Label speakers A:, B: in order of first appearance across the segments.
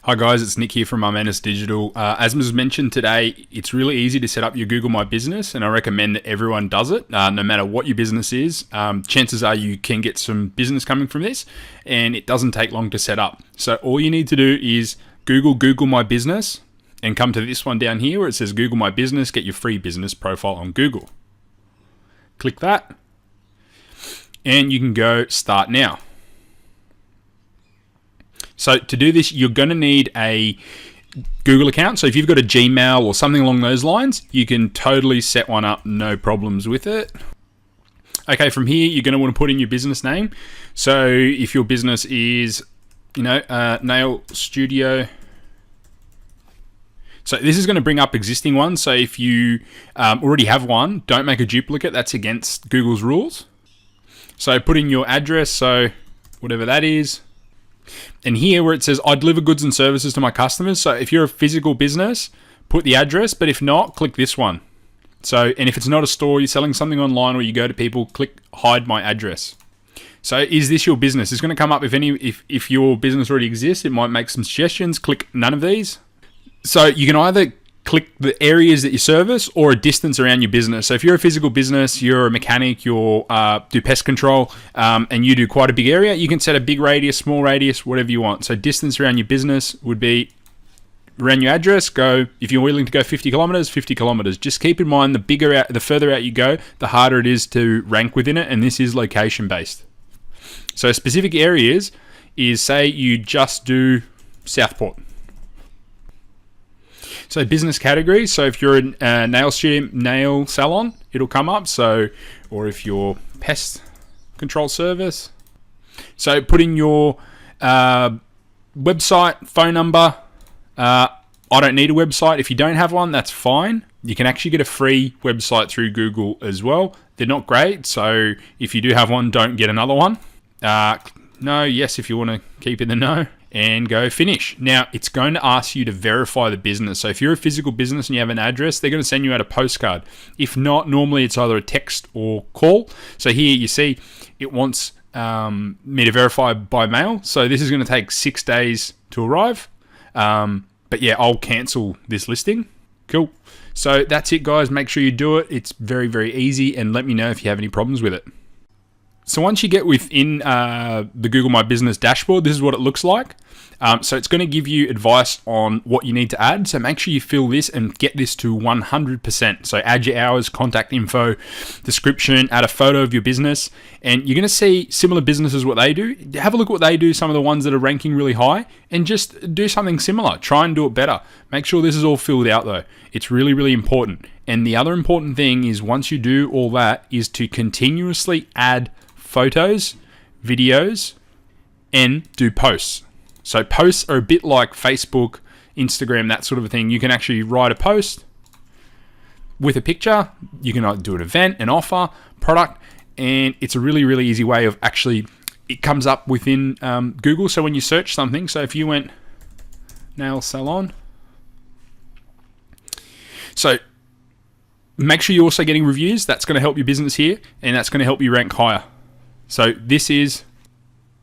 A: Hi guys, it's Nick here from Armenis Digital. As was mentioned today, it's really easy to set up your Google My Business, and I recommend that everyone does it, no matter what your business is. Chances are you can get some business coming from this, and it doesn't take long to set up. So all you need to do is Google My Business, and come to this one down here where it says Google My Business, get your free business profile on Google. Click that, and you can go Start Now. So to do this, you're going to need a Google account. So if you've got a Gmail or something along those lines, you can totally set one up, no problems with it. Okay, from here, you're going to want to put in your business name. So if your business is, nail studio. So this is going to bring up existing ones. So if you already have one, don't make a duplicate. That's against Google's rules. So put in your address, so whatever that is. And here where it says I deliver goods and services to my customers, so if you're a physical business, put the address, but if not, click this one. So, and if it's not a store, you're selling something online or you go to people, click hide my address. So is this your business? It's going to come up if your business already exists. It might make some suggestions. Click none of these. So you can either click the areas that you service or a distance around your business. So if you're a physical business, you're a mechanic, you do pest control, and you do quite a big area, you can set a big radius, small radius, whatever you want. So distance around your business would be around your address. Go, if you're willing to go 50 kilometers, 50 kilometers. Just keep in mind the further out you go, the harder it is to rank within it, and this is location based. So specific areas is, say you just do Southport. So business categories, so if you're a nail studio, nail salon, it'll come up. So, or if you're pest control service. So put in your website, phone number. I don't need a website. If you don't have one, that's fine. You can actually get a free website through Google as well. They're not great, so if you do have one, don't get another one. No, yes, if you want to keep in the no. And go finish. Now, it's going to ask you to verify the business. So if you're a physical business and you have an address, they're going to send you out a postcard. If not, normally it's either a text or call. So here you see it wants me to verify by mail. So this is going to take 6 days to arrive. But yeah, I'll cancel this listing. Cool. So that's it, guys. Make sure you do it. It's very, very easy, and let me know if you have any problems with it. So once you get within the Google My Business dashboard, this is what it looks like. So it's going to give you advice on what you need to add. So make sure you fill this and get this to 100%. So add your hours, contact info, description, add a photo of your business. And you're going to see similar businesses, what they do. Have a look at what they do, some of the ones that are ranking really high, and just do something similar. Try and do it better. Make sure this is all filled out though. It's really, really important. And the other important thing is, once you do all that, is to continuously add photos, videos, and do posts. So posts are a bit like Facebook, Instagram, that sort of a thing. You can actually write a post with a picture. You can do an event, an offer, product, and it's a really, really easy way of actually, it comes up within Google. So when you search something, so if you went nail salon, so make sure you're also getting reviews. That's going to help your business here, and that's going to help you rank higher. So this is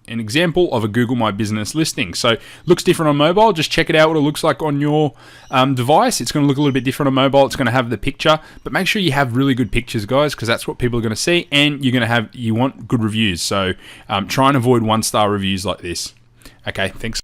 A: an example of a Google My Business listing. So looks different on mobile. Just check it out what it looks like on your device. It's going to look a little bit different on mobile. It's going to have the picture, but make sure you have really good pictures, guys, because that's what people are going to see, and you want good reviews. So try and avoid 1-star reviews like this. Okay, thanks.